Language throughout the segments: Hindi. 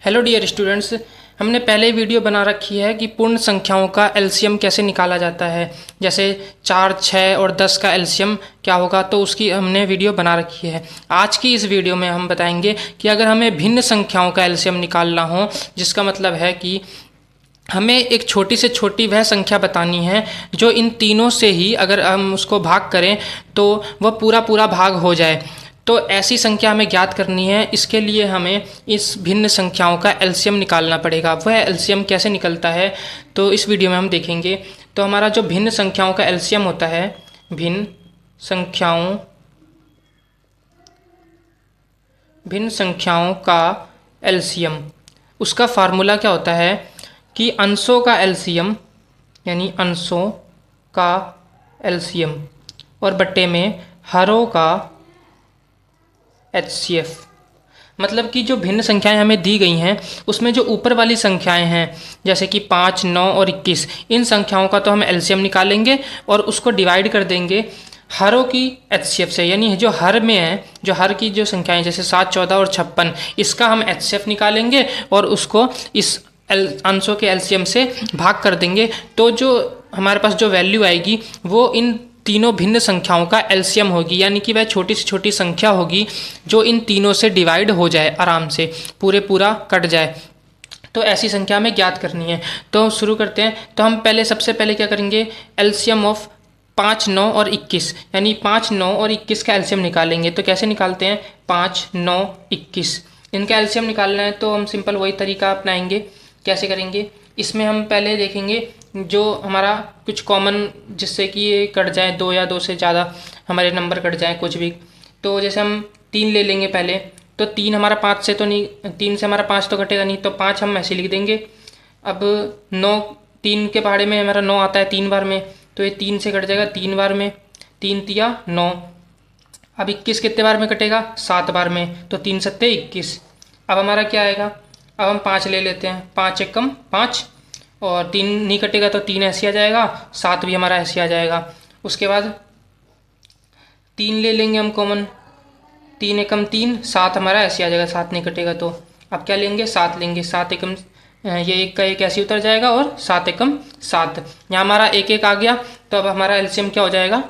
हेलो डियर स्टूडेंट्स, हमने पहले वीडियो बना रखी है कि पूर्ण संख्याओं का एलसीएम कैसे निकाला जाता है। जैसे 4, 6 और 10 का एलसीएम क्या होगा, तो उसकी हमने वीडियो बना रखी है। आज की इस वीडियो में हम बताएंगे कि अगर हमें भिन्न संख्याओं का एलसीएम निकालना हो, जिसका मतलब है कि हमें एक छोटी से छोटी वह संख्या बतानी है जो इन तीनों से ही अगर हम उसको भाग करें तो वह पूरा पूरा भाग हो जाए। तो ऐसी संख्या हमें ज्ञात करनी है। इसके लिए हमें इस भिन्न संख्याओं का एलसीएम निकालना पड़ेगा। वह एलसीएम कैसे निकलता है तो इस वीडियो में हम देखेंगे। तो हमारा जो भिन्न संख्याओं का एलसीएम होता है, भिन्न संख्याओं का एलसीएम, उसका फार्मूला क्या होता है कि अंशों का एलसीएम यानी अंशों का एलसीएम और बट्टे में हरों का एचसीएफ। मतलब कि जो भिन्न संख्याएं हमें दी गई हैं उसमें जो ऊपर वाली संख्याएं हैं जैसे कि 5, 9 और 21, इन संख्याओं का तो हम एलसीएम निकालेंगे और उसको डिवाइड कर देंगे हरों की एचसीएफ से। यानी जो हर में है, जो हर की जो संख्याएं जैसे 7, 14 और 56, इसका हम एचसीएफ निकालेंगे और उसको इस अंशों के एलसीएम से भाग कर देंगे। तो जो हमारे पास जो वैल्यू आएगी वो इन तीनों भिन्न संख्याओं का एलसीएम होगी। यानी कि वह छोटी से छोटी संख्या होगी जो इन तीनों से डिवाइड हो जाए, आराम से पूरा कट जाए। तो ऐसी संख्या हमें ज्ञात करनी है। तो शुरू करते हैं। तो हम सबसे पहले क्या करेंगे, एलसीएम ऑफ 5, 9 और 21, यानी 5, 9 और 21 का एलसीएम निकालेंगे। तो कैसे निकालते हैं, 5, 9, 21 इनका एलसीएम निकालना है तो हम सिंपल वही तरीका अपनाएंगे। कैसे करेंगे, इसमें हम पहले देखेंगे जो हमारा कुछ कॉमन, जिससे कि ये कट जाए 2 या 2 से ज़्यादा हमारे नंबर कट जाए कुछ भी। तो जैसे हम 3 ले लेंगे पहले, तो 3 हमारा 5 से तो नहीं, 3 से हमारा 5 तो कटेगा नहीं, तो 5 हम ऐसे लिख देंगे। अब 9, 3 के पहाड़े में हमारा 9 आता है 3 बार में, तो ये 3 से कट जाएगा 3 बार में, 3 तिया 9। अब 21 कितने बार में कटेगा, 7 बार में, तो 3 सत्ते 21। अब हमारा क्या आएगा, अब हम 5 ले लेते हैं, 5 एकम 5 और 3 नहीं कटेगा तो 3 ऐसे आ जाएगा, 7 भी हमारा ऐसे आ जाएगा। उसके बाद 3 ले लेंगे हम कॉमन, 3 एकम 3, 7 हमारा ऐसे आ जाएगा, 7 नहीं कटेगा तो। अब क्या लेंगे, 7 लेंगे, 7 एकम ये एक का एक ऐसे उतर जाएगा और 7 एकम 7, यहाँ हमारा 1 1 आ गया। तो अब हमारा एलसीएम क्या हो जाएगा,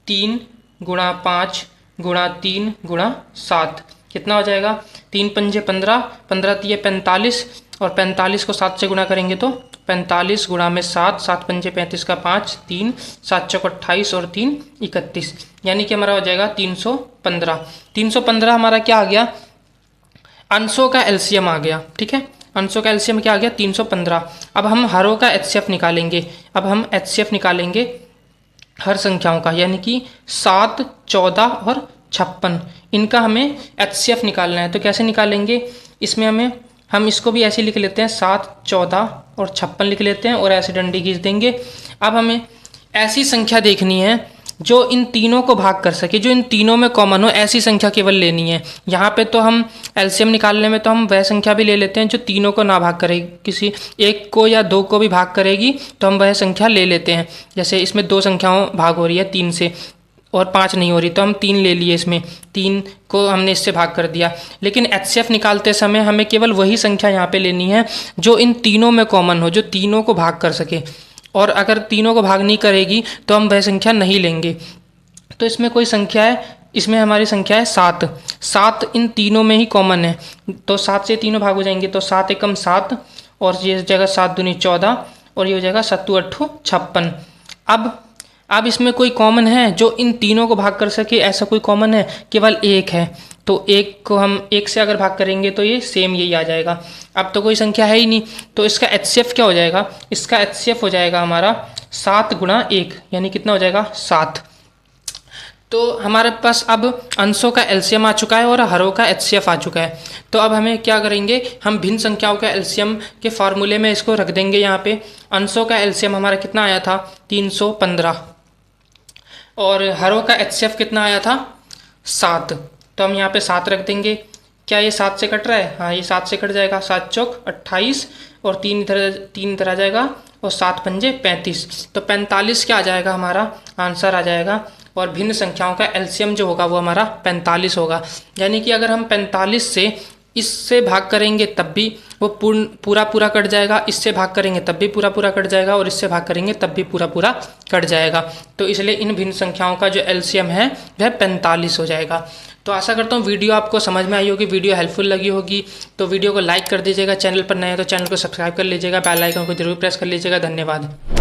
3 गुणा 5 गुणा 3 गुणा 7, कितना हो जाएगा, 3 पंजे 15, 15 तिये 45 और 45 को 7 से गुणा करेंगे तो 45 गुणा में 7, 7 पंजे 35 का 5, 3 7 चौक 28 और 3 31, यानी कि हमारा हो जाएगा 315। 315 हमारा क्या आ गया, अंशों का एलसीएम आ गया। ठीक है, अंशों का एलसीएम क्या आ गया, 315। अब हम हरों का एचसीएफ निकालेंगे। अब हम एचसीएफ निकालेंगे हर संख्याओं का, यानी कि 7, 14 और 56, इनका हमें एचसीएफ निकालना है। तो कैसे निकालेंगे, इसमें हम इसको भी ऐसे लिख लेते हैं, 7, 14 और 56 लिख लेते हैं और ऐसे डंडी खींच देंगे। अब हमें ऐसी संख्या देखनी है जो इन तीनों को भाग कर सके, जो इन तीनों में कॉमन हो, ऐसी संख्या केवल लेनी है। यहाँ पे तो हम एलसीएम निकालने में तो हम वह संख्या भी ले लेते हैं जो तीनों को ना भाग करेगी, किसी एक को या 2 को भी भाग करेगी तो हम वह संख्या ले लेते हैं। जैसे इसमें 2 संख्याओं भाग हो रही है 3 से और 5 नहीं हो रही, तो हम 3 ले लिए, इसमें 3 को हमने इससे भाग कर दिया। लेकिन एचसीएफ निकालते समय हमें केवल वही संख्या यहाँ पे लेनी है जो इन तीनों में कॉमन हो, जो तीनों को भाग कर सके। और अगर तीनों को भाग नहीं करेगी तो हम वह संख्या नहीं लेंगे। तो इसमें कोई संख्या है, इसमें हमारी संख्या है 7, 7 इन तीनों में ही कॉमन है, तो 7 से तीनों भाग हो जाएंगे, तो 7 एकम 7 और ये जगह 7 दूनी 14 और ये हो जाएगा 7 8 56। अब इसमें कोई कॉमन है जो इन तीनों को भाग कर सके, ऐसा कोई कॉमन है, केवल एक है। तो एक को हम 1 से अगर भाग करेंगे तो ये सेम यही आ जाएगा। अब तो कोई संख्या है ही नहीं, तो इसका एचसीएफ क्या हो जाएगा, इसका एचसीएफ हो जाएगा हमारा 7 गुणा 1, यानी कितना हो जाएगा 7। तो हमारे पास अब अंशों का एलसीएम आ चुका है और हरों का एचसीएफ आ चुका है। तो अब हमें क्या करेंगे, हम भिन्न संख्याओं का एलसीएम के फार्मूले में इसको रख देंगे। यहाँ पे अंशों का एलसीएम हमारा कितना आया था, 315, और हरों का एचसीएफ कितना आया था, 7। तो हम यहाँ पे 7 रख देंगे। क्या ये 7 से कट रहा है, हाँ ये 7 से कट जाएगा, 7 चौक 28 और 3 इधर आ जाएगा और 7 पंजे 35, तो 45 क्या आ जाएगा, हमारा आंसर आ जाएगा। और भिन्न संख्याओं का एलसीएम जो होगा वो हमारा 45 होगा। यानी कि अगर हम 45 से इससे भाग करेंगे तब भी वो पूरा पूरा कट जाएगा, इससे भाग करेंगे तब भी पूरा पूरा कट जाएगा, और इससे भाग करेंगे तब भी पूरा पूरा कट जाएगा। तो इसलिए इन भिन्न संख्याओं का जो एलसीएम है वह 45 हो जाएगा। तो आशा करता हूँ वीडियो आपको समझ में आई होगी, वीडियो हेल्पफुल लगी होगी। तो वीडियो को लाइक कर दीजिएगा, चैनल पर नए हैं तो चैनल को सब्सक्राइब कर लीजिएगा, बेल आइकन को जरूर प्रेस कर लीजिएगा। धन्यवाद।